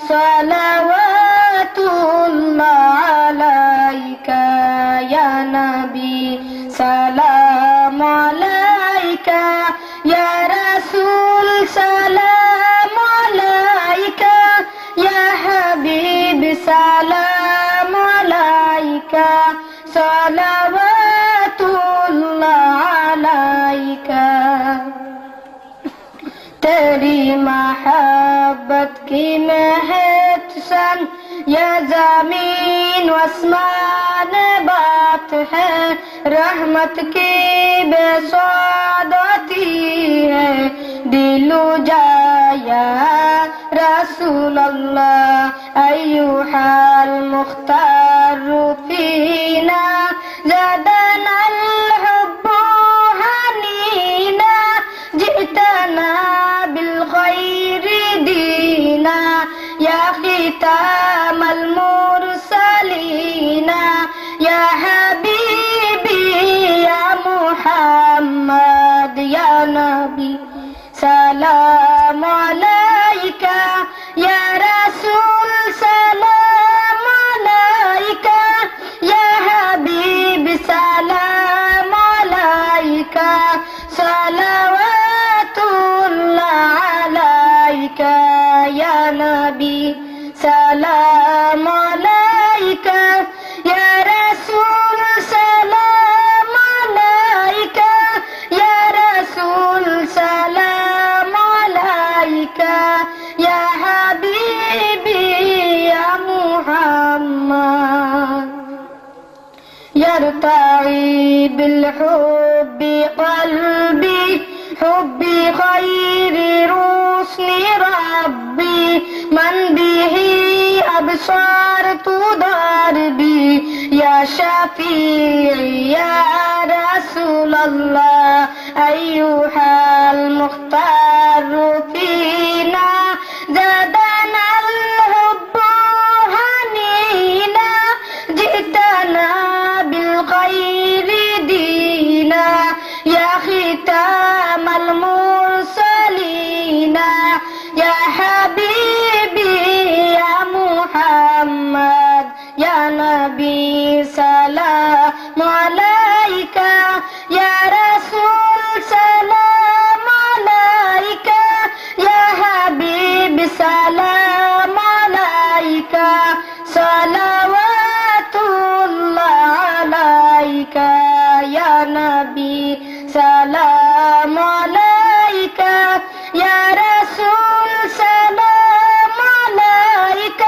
সালাওয়াতুল্লাহ আলাইকা ইয়া নবী সালাম আলাইকা ইয়া রাসূল সালাম আলাইকা ইয়া হাবিব সালাম আলাইকা সালাওয়াতুল্লাহ আলাইকা तेरी मोहब्बत की महक सन ये ज़मीन आसमान बात है रहमत की बेसादती है दिलु जाया रसूल अल्लाह अय्युहल मुख्तार फीना ज़दना अल-हुब्बु हनीना जितना بالخير دينا يا ختام المرسلين يا حبيبي يا محمد يا نبي سلام عليك يا رسول سلام عليك يا حبيب سلام عليك يا نبي سلام عليك يا رسول سلام عليك يا رسول سلام عليك يا حبيبي يا محمد يرتعي بالحب قلبي حبي خير رسل ربي من به أبصرت دربي يا شفيعي يا رسول الله أيها المختار فينا زادنا الحب هنينا جئتنا بالخير دينا يا ختام المرسلين يا حبيبي يا محمد يا نبي سلام عليك يا رسول سلام عليك يا حبيب سلام عليك صلوات الله عليك يا نبي سلام عليك يا رسول سلام عليك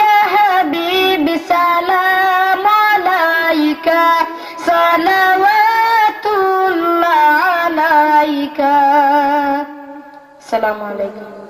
يا حبيب سلام عليك صلوات الله عليك السلام عليكم